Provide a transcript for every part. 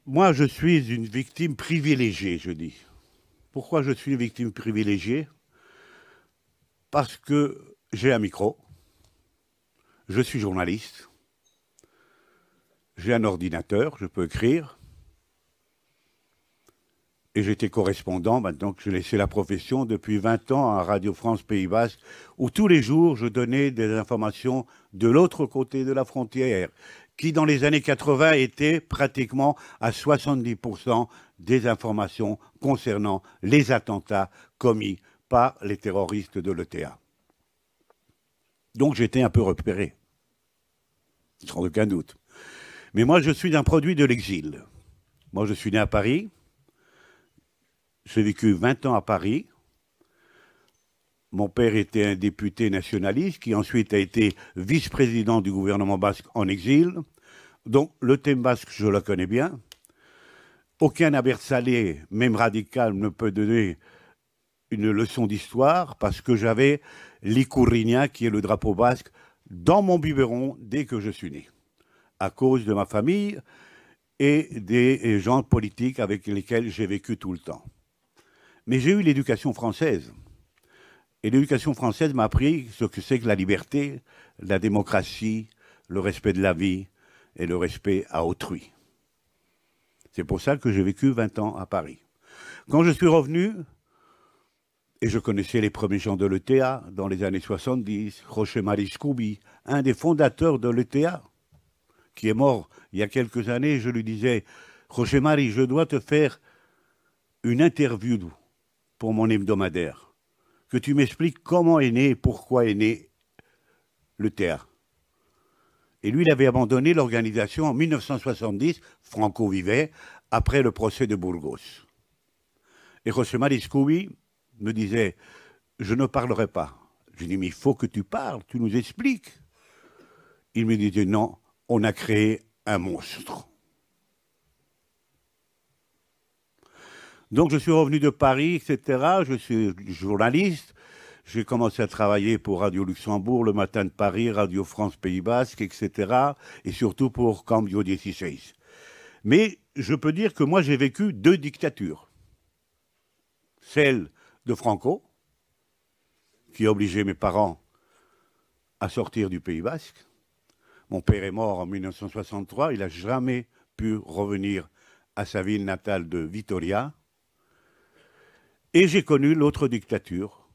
Moi, je suis une victime privilégiée, je dis. Pourquoi je suis une victime privilégiée? Parce que j'ai un micro, je suis journaliste, j'ai un ordinateur, je peux écrire, et j'étais correspondant, maintenant que j'ai laissé la profession, depuis 20 ans à Radio France Pays Basque, où tous les jours je donnais des informations de l'autre côté de la frontière, qui dans les années 80 étaient pratiquement à 70% des informations concernant les attentats commis par les terroristes de l'ETA. Donc j'étais un peu repéré, sans aucun doute. Mais moi je suis un produit de l'exil. Moi je suis né à Paris, j'ai vécu 20 ans à Paris. Mon père était un député nationaliste qui ensuite a été vice-président du gouvernement basque en exil. Donc le thème basque, je le connais bien. Aucun abertzalé, même radical, ne peut donner une leçon d'histoire parce que j'avais l'ikurriña, qui est le drapeau basque, dans mon biberon dès que je suis né, à cause de ma famille et des gens politiques avec lesquels j'ai vécu tout le temps. Mais j'ai eu l'éducation française. Et l'éducation française m'a appris ce que c'est que la liberté, la démocratie, le respect de la vie et le respect à autrui. C'est pour ça que j'ai vécu 20 ans à Paris. Quand je suis revenu, et je connaissais les premiers gens de l'ETA dans les années 70, José María Scoubi, un des fondateurs de l'ETA, qui est mort il y a quelques années, je lui disais, José María, je dois te faire une interview pour mon hebdomadaire, que tu m'expliques comment est né, pourquoi est né l'ETA. Et lui, il avait abandonné l'organisation en 1970, Franco vivait, après le procès de Burgos. Et José María Scoubi me disait, je ne parlerai pas. Je lui dis, mais il faut que tu parles, tu nous expliques. Il me disait, non, on a créé un monstre. Donc je suis revenu de Paris, etc. Je suis journaliste. J'ai commencé à travailler pour Radio Luxembourg, Le Matin de Paris, Radio France Pays Basque, etc. Et surtout pour Cambio 16. Mais je peux dire que moi j'ai vécu deux dictatures. Celle de Franco, qui a obligé mes parents à sortir du Pays Basque. Mon père est mort en 1963, il n'a jamais pu revenir à sa ville natale de Vitoria. Et j'ai connu l'autre dictature,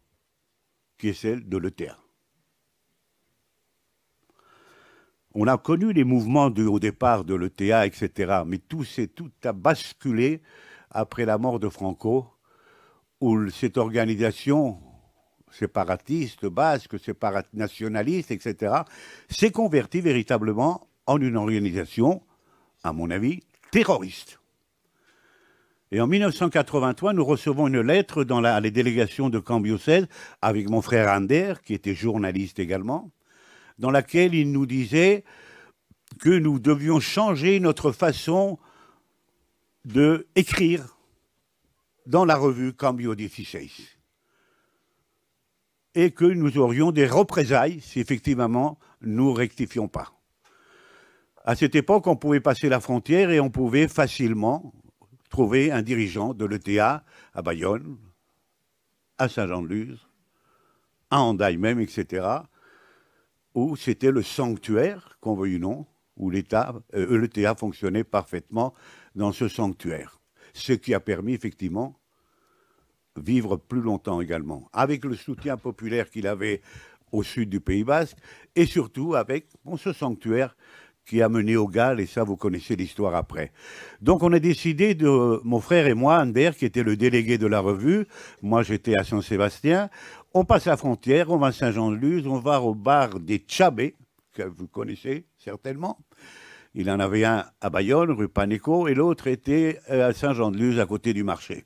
qui est celle de l'ETA. On a connu les mouvements au départ de l'ETA, etc. Mais tout a basculé après la mort de Franco, où cette organisation séparatiste, basque, nationaliste, etc., s'est convertie véritablement en une organisation, à mon avis, terroriste. Et en 1983, nous recevons une lettre dans les délégations de Cambio 16 avec mon frère Ander, qui était journaliste également, dans laquelle il nous disait que nous devions changer notre façon d'écrire dans la revue Cambio 16. Et que nous aurions des représailles si effectivement nous ne rectifions pas. À cette époque, on pouvait passer la frontière et on pouvait facilement trouver un dirigeant de l'ETA à Bayonne, à Saint-Jean-de-Luz, à Hendaye même, etc., où c'était le sanctuaire, qu'on veuille ou non, où l'ETA fonctionnait parfaitement dans ce sanctuaire. Ce qui a permis effectivement vivre plus longtemps également, avec le soutien populaire qu'il avait au sud du Pays Basque, et surtout avec ce sanctuaire qui a mené au Galles, et ça, vous connaissez l'histoire après. Donc, on a décidé, mon frère et moi, Ander, qui était le délégué de la revue, moi, j'étais à Saint-Sébastien, on passe la frontière, on va à Saint-Jean-de-Luz, on va au bar des Tchabés, que vous connaissez certainement. Il en avait un à Bayonne, rue Paneco, et l'autre était à Saint-Jean-de-Luz, à côté du marché.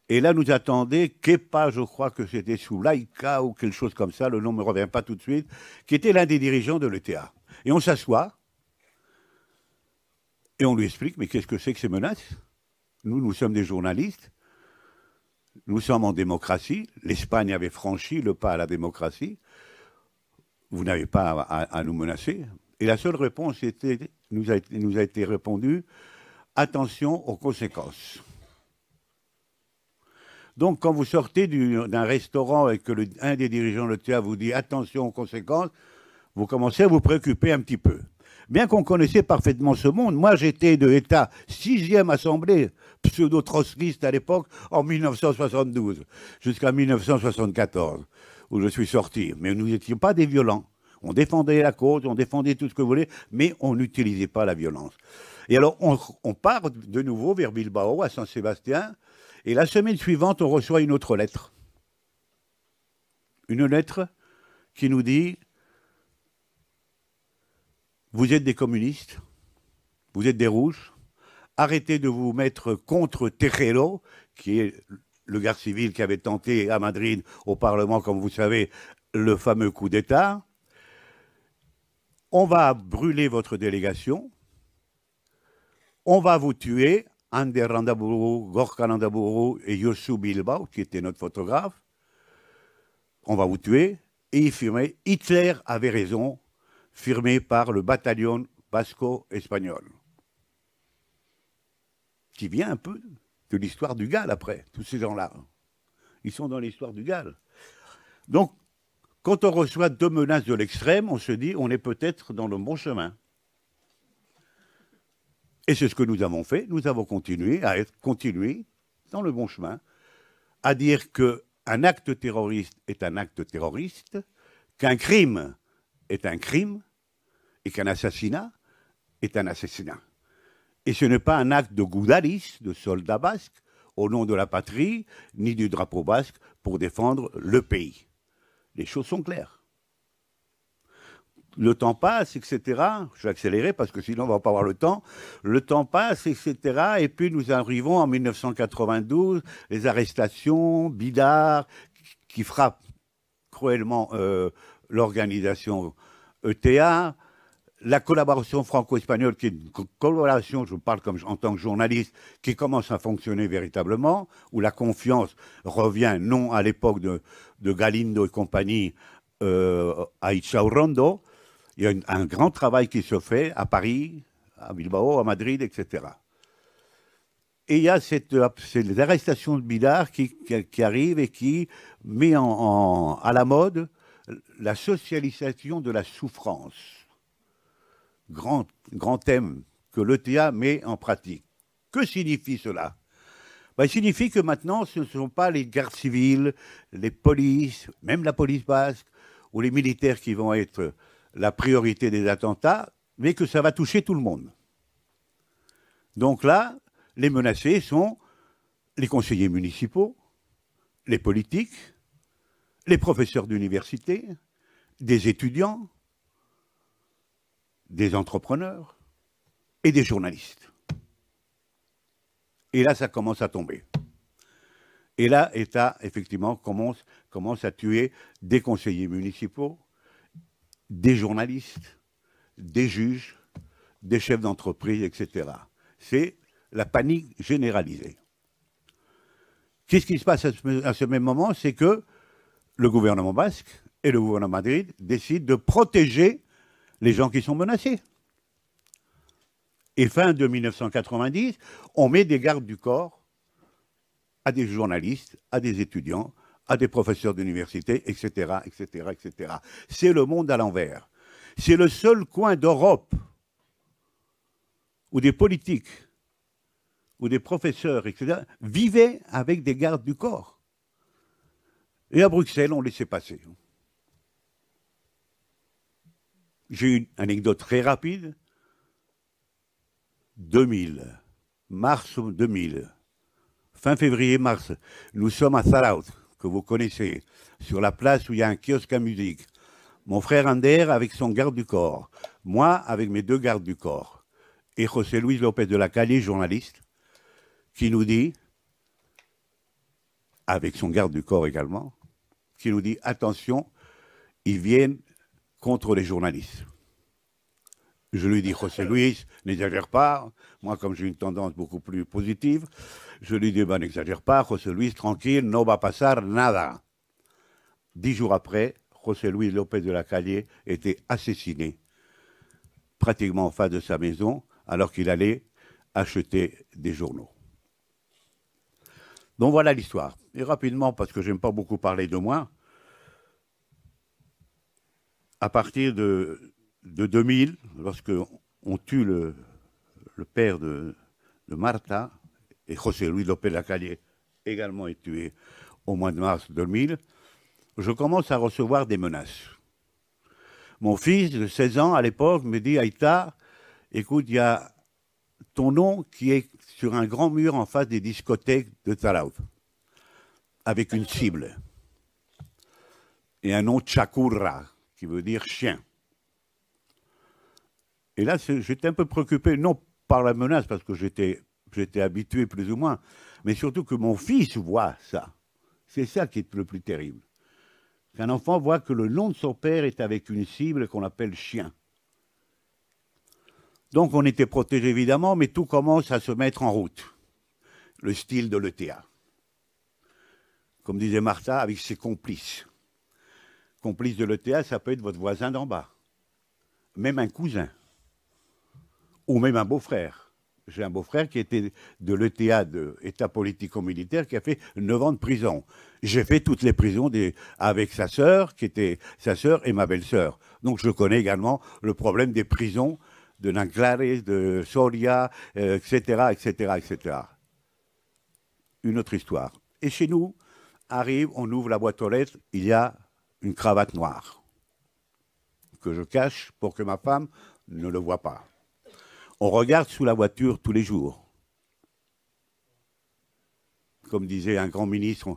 Et là, nous attendait Kepa, je crois que c'était sous Laïka ou quelque chose comme ça, le nom ne me revient pas tout de suite, qui était l'un des dirigeants de l'ETA. Et on s'assoit, et on lui explique, mais qu'est-ce que c'est que ces menaces? Nous sommes des journalistes, nous sommes en démocratie, l'Espagne avait franchi le pas à la démocratie, vous n'avez pas à nous menacer. Et la seule réponse nous a été répondue, attention aux conséquences. Donc, quand vous sortez d'un restaurant et que un des dirigeants de l'ETA vous dit attention aux conséquences, vous commencez à vous préoccuper un petit peu. Bien qu'on connaissait parfaitement ce monde, moi j'étais de l'État 6e assemblée pseudo-trotskiste à l'époque, en 1972, jusqu'à 1974, où je suis sorti. Mais nous n'étions pas des violents. On défendait la cause, on défendait tout ce que vous voulez, mais on n'utilisait pas la violence. Et alors, on part de nouveau vers Bilbao, à Saint-Sébastien, et la semaine suivante, on reçoit une autre lettre. Une lettre qui nous dit « Vous êtes des communistes, vous êtes des rouges, arrêtez de vous mettre contre Tejero, qui est le garde civil qui avait tenté à Madrid, au Parlement, comme vous savez, le fameux coup d'État. On va brûler votre délégation, on va vous tuer, Ander Landaburu, Gorka Landaburu et Yosu Bilbao, qui était notre photographe. On va vous tuer. Et il firmait « Hitler avait raison », firmé par le bataillon basco-espagnol, qui vient un peu de l'histoire du GAL après, tous ces gens-là. Ils sont dans l'histoire du GAL. Donc, quand on reçoit 2 menaces de l'extrême, on se dit on est peut-être dans le bon chemin. Et c'est ce que nous avons fait. Nous avons continué dans le bon chemin, à dire qu'un acte terroriste est un acte terroriste, qu'un crime est un crime, et qu'un assassinat est un assassinat. Et ce n'est pas un acte de goudalis, de soldats basques, au nom de la patrie, ni du drapeau basque, pour défendre le pays. Les choses sont claires. Le temps passe, etc. Je vais accélérer parce que sinon on ne va pas avoir le temps. Le temps passe, etc. Et puis nous arrivons en 1992, les arrestations, Bidar, qui frappent cruellement l'organisation ETA, la collaboration franco-espagnole, qui est une collaboration, je parle en tant que journaliste, qui commence à fonctionner véritablement, où la confiance revient non à l'époque de Galindo et compagnie à Ichaurrondo. Il y a un grand travail qui se fait à Paris, à Bilbao, à Madrid, etc. Et il y a ces arrestations de Bidar qui arrivent et qui met à la mode la socialisation de la souffrance. Grand thème que l'ETA met en pratique. Que signifie cela? Il signifie que maintenant, ce ne sont pas les gardes civils, les polices, même la police basque, ou les militaires qui vont être la priorité des attentats, mais que ça va toucher tout le monde. Donc là, les menacés sont les conseillers municipaux, les politiques, les professeurs d'université, des étudiants, des entrepreneurs et des journalistes. Et là, ça commence à tomber. Et là, l'État, effectivement, commence à tuer des conseillers municipaux, des journalistes, des juges, des chefs d'entreprise, etc. C'est la panique généralisée. Qu'est-ce qui se passe à ce même moment? C'est que le gouvernement basque et le gouvernement de Madrid décident de protéger les gens qui sont menacés. Et fin de 1990, on met des gardes du corps à des journalistes, à des étudiants, à des professeurs d'université, etc., etc., etc. C'est le monde à l'envers. C'est le seul coin d'Europe où des politiques, où des professeurs, etc., vivaient avec des gardes du corps. Et à Bruxelles, on laissait passer. J'ai une anecdote très rapide. 2000, mars 2000, fin février-mars, nous sommes à Zarauz, que vous connaissez, sur la place où il y a un kiosque à musique. Mon frère Ander avec son garde du corps, moi avec mes 2 gardes du corps, et José Luis López de la Calle, journaliste, qui nous dit, avec son garde du corps également, qui nous dit, attention, ils viennent contre les journalistes. Je lui dis, José Luis, n'exagère pas. Moi, comme j'ai une tendance beaucoup plus positive, je lui dis, n'exagère pas, José Luis, tranquille, no va pasar nada. 10 jours après, José Luis López de la Calle était assassiné, pratiquement en face de sa maison, alors qu'il allait acheter des journaux. Donc voilà l'histoire. Et rapidement, parce que j'aime pas beaucoup parler de moi, à partir de 2000, lorsque on tue le père de Martha, et José Luis López Lacalle également est tué au mois de mars 2000, je commence à recevoir des menaces. Mon fils de 16 ans, à l'époque, me dit « Aïta, écoute, il y a ton nom qui est sur un grand mur en face des discothèques de Zarauz, avec une cible, et un nom Chacurra, qui veut dire chien. » Et là, j'étais un peu préoccupé, non par la menace, parce que j'étais habitué plus ou moins, mais surtout que mon fils voit ça. C'est ça qui est le plus terrible. Qu'un enfant voit que le nom de son père est avec une cible qu'on appelle chien. Donc on était protégés évidemment, mais tout commence à se mettre en route. Le style de l'ETA. Comme disait Martha, avec ses complices. Complice de l'ETA, ça peut être votre voisin d'en bas. Même un cousin. Ou même un beau-frère. J'ai un beau-frère qui était de l'ETA, de État politico-militaire, qui a fait 9 ans de prison. J'ai fait toutes les prisons avec sa sœur, qui était sa sœur et ma belle-sœur. Donc je connais également le problème des prisons de Nanclares, de Soria, etc., etc., etc. Une autre histoire. Et chez nous, arrive, on ouvre la boîte aux lettres, il y a une cravate noire que je cache pour que ma femme ne le voie pas. On regarde sous la voiture tous les jours. Comme disait un grand ministre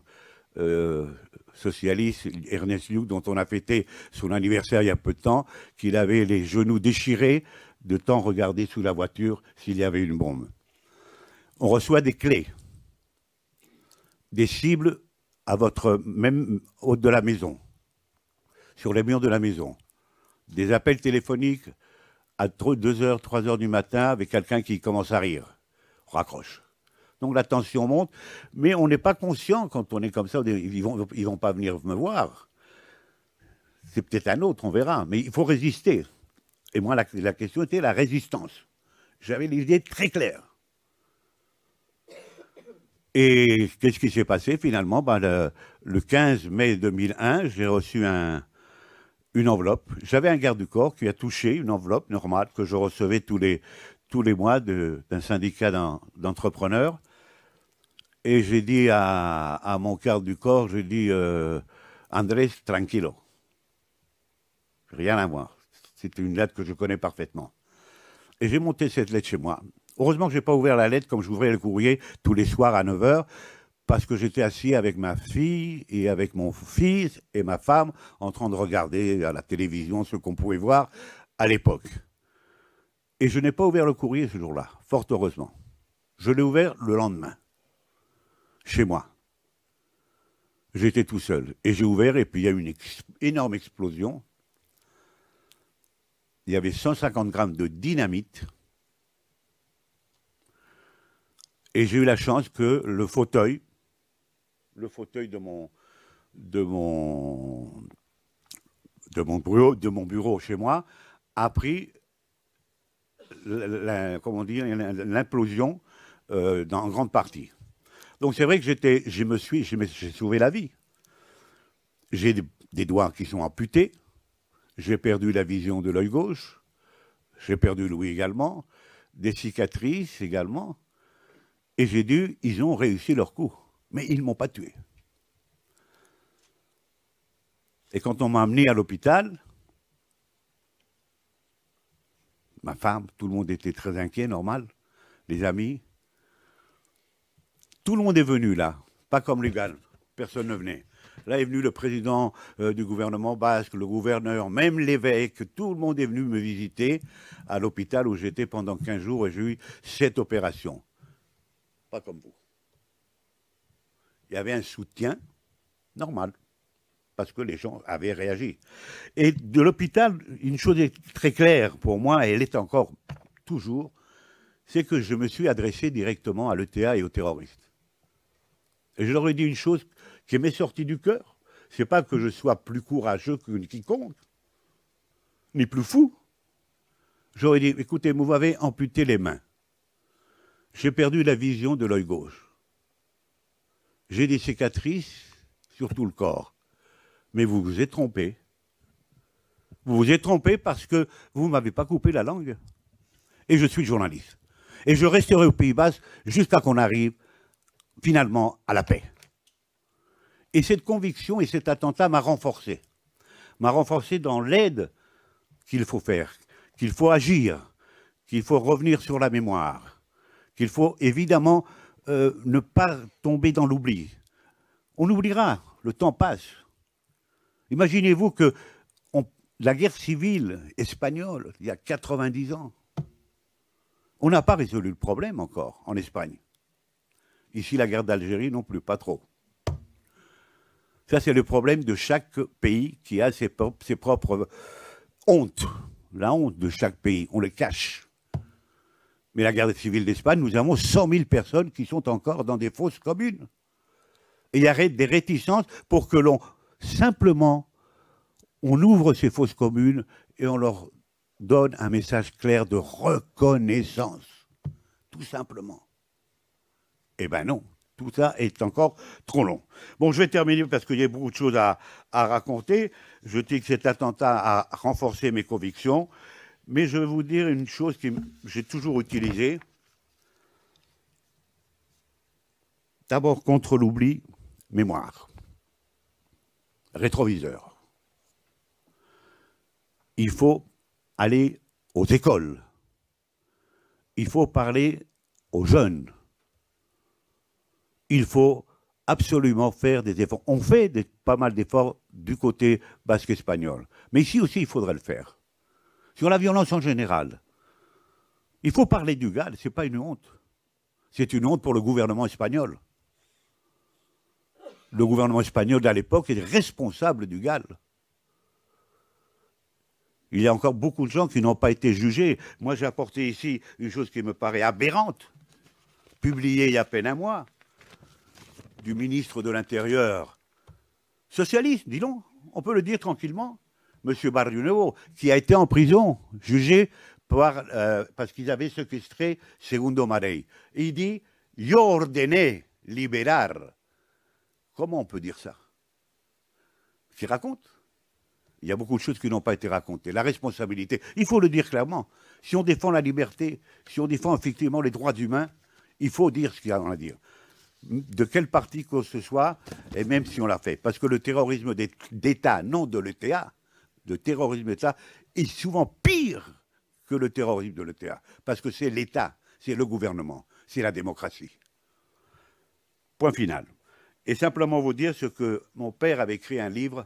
socialiste, Ernest Lluch, dont on a fêté son anniversaire il y a peu de temps, qu'il avait les genoux déchirés de tant regarder sous la voiture s'il y avait une bombe. On reçoit des clés, des cibles à votre même hôte de la maison, sur les murs de la maison, des appels téléphoniques à 2h, 3h du matin avec quelqu'un qui commence à rire. On raccroche. Donc la tension monte, mais on n'est pas conscient quand on est comme ça, ils vont pas venir me voir. C'est peut-être un autre, on verra, mais il faut résister. Et moi, la question était la résistance. J'avais l'idée très claire. Et qu'est-ce qui s'est passé finalement? Le 15 mai 2001, j'ai reçu une enveloppe. J'avais un garde du corps qui a touché une enveloppe normale que je recevais tous les mois d'un syndicat d'entrepreneurs. Et j'ai dit à mon garde du corps, j'ai dit Andrés, tranquilo. Rien à voir. C'est une lettre que je connais parfaitement. Et j'ai monté cette lettre chez moi. Heureusement que je n'ai pas ouvert la lettre comme j'ouvrais le courrier tous les soirs à 9h, parce que j'étais assis avec ma fille et avec mon fils et ma femme en train de regarder à la télévision ce qu'on pouvait voir à l'époque. Et je n'ai pas ouvert le courrier ce jour-là, fort heureusement. Je l'ai ouvert le lendemain, chez moi. J'étais tout seul. Et j'ai ouvert et puis il y a eu une énorme explosion. Il y avait 150 grammes de dynamite. Et j'ai eu la chance que le fauteuil de mon bureau chez moi a pris l'implosion en grande partie. Donc c'est vrai que j'ai sauvé la vie. J'ai des doigts qui sont amputés, j'ai perdu la vision de l'œil gauche, j'ai perdu l'ouïe également, des cicatrices également, et ils ont réussi leur coup, mais ils ne m'ont pas tué. Et quand on m'a amené à l'hôpital, ma femme, tout le monde était très inquiet, normal, les amis. Tout le monde est venu là, pas comme les gars, personne ne venait. Là est venu le président du gouvernement basque, le gouverneur, même l'évêque, tout le monde est venu me visiter à l'hôpital où j'étais pendant 15 jours et j'ai eu 7 opérations. Pas comme vous. Il y avait un soutien normal, parce que les gens avaient réagi. Et de l'hôpital, une chose est très claire pour moi, et elle est encore toujours, c'est que je me suis adressé directement à l'ETA et aux terroristes. Et je leur ai dit une chose qui m'est sortie du cœur. C'est pas que je sois plus courageux que quiconque, ni plus fou. J'aurais dit, écoutez, vous m'avez amputé les mains. J'ai perdu la vision de l'œil gauche. J'ai des cicatrices sur tout le corps. Mais vous vous êtes trompé. Vous vous êtes trompé parce que vous ne m'avez pas coupé la langue. Et je suis journaliste. Et je resterai au Pays Basque jusqu'à qu'on arrive finalement à la paix. Et cette conviction et cet attentat m'a renforcé. M'a renforcé dans l'aide qu'il faut faire, qu'il faut agir, qu'il faut revenir sur la mémoire, qu'il faut évidemment ne pas tomber dans l'oubli. On oubliera, le temps passe. Imaginez-vous que la guerre civile espagnole, il y a 90 ans, on n'a pas résolu le problème encore en Espagne. Ici, la guerre d'Algérie non plus, pas trop. Ça, c'est le problème de chaque pays qui a ses propres hontes. La honte de chaque pays, on le cache. Mais la guerre civile d'Espagne, nous avons 100 000 personnes qui sont encore dans des fosses communes. Et il y a des réticences pour que simplement, on ouvre ces fosses communes et on leur donne un message clair de reconnaissance. Tout simplement. Eh bien non, tout ça est encore trop long. Bon, je vais terminer parce qu'il y a beaucoup de choses à raconter. Je dis que cet attentat a renforcé mes convictions, mais je vais vous dire une chose que j'ai toujours utilisée. D'abord, contre l'oubli, mémoire. Rétroviseur. Il faut aller aux écoles. Il faut parler aux jeunes. Il faut absolument faire des efforts. On fait pas mal d'efforts du côté basque espagnol. Mais ici aussi, il faudrait le faire. Sur la violence en général. Il faut parler du GAL, ce n'est pas une honte. C'est une honte pour le gouvernement espagnol. Le gouvernement espagnol à l'époque est responsable du GAL. Il y a encore beaucoup de gens qui n'ont pas été jugés. Moi, j'ai apporté ici une chose qui me paraît aberrante, publiée il y a à peine un mois, du ministre de l'Intérieur, socialiste, dis-donc, on peut le dire tranquillement, M. Barrio Nuevo, qui a été en prison, jugé parce qu'ils avaient séquestré Segundo Marey. Et il dit « Yo ordené liberar ». Comment on peut dire ça? Qui raconte? Il y a beaucoup de choses qui n'ont pas été racontées. La responsabilité, il faut le dire clairement. Si on défend la liberté, si on défend effectivement les droits humains, il faut dire ce qu'il y a à dire. De quel parti que ce soit, et même si on l'a fait. Parce que le terrorisme d'État, non de l'ETA, le terrorisme d'État est souvent pire que le terrorisme de l'ETA. Parce que c'est l'État, c'est le gouvernement, c'est la démocratie. Point final. Et simplement vous dire ce que mon père avait écrit un livre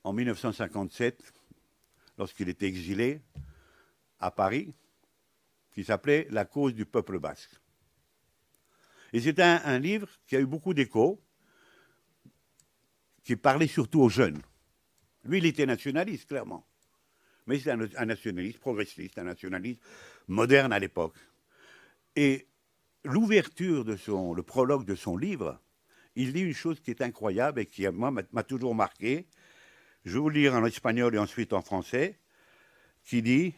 en 1957, lorsqu'il était exilé à Paris, qui s'appelait « La cause du peuple basque ». Et c'est un livre qui a eu beaucoup d'écho, qui parlait surtout aux jeunes. Lui, il était nationaliste, clairement. Mais c'est un nationaliste progressiste, un nationaliste moderne à l'époque. Et l'ouverture de le prologue de son livre, il dit une chose qui est incroyable et qui, moi, m'a toujours marqué. Je vais vous le lire en espagnol et ensuite en français, qui dit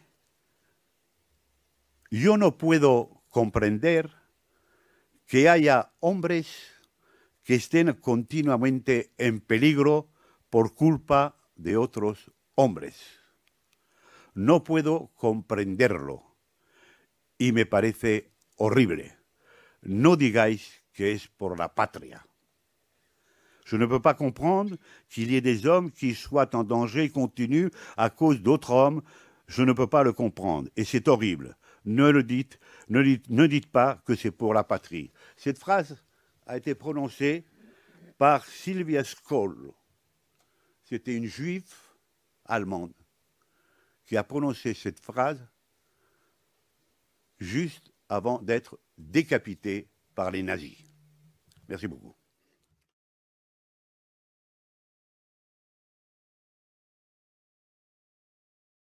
« Yo no puedo comprender que haya hombres que estén continuamente en peligro por culpa de otros hombres. No puedo comprenderlo y me parece horrible. No digáis que es por la patria. Je ne peux pas comprendre qu'il y ait des hommes qui soient en danger continu à cause d'autres hommes. Je ne peux pas le comprendre. Et c'est horrible. Ne dites pas que c'est pour la patrie. » Cette phrase a été prononcée par Sylvia Skoll. C'était une juive allemande qui a prononcé cette phrase juste avant d'être décapitée par les nazis. Merci beaucoup.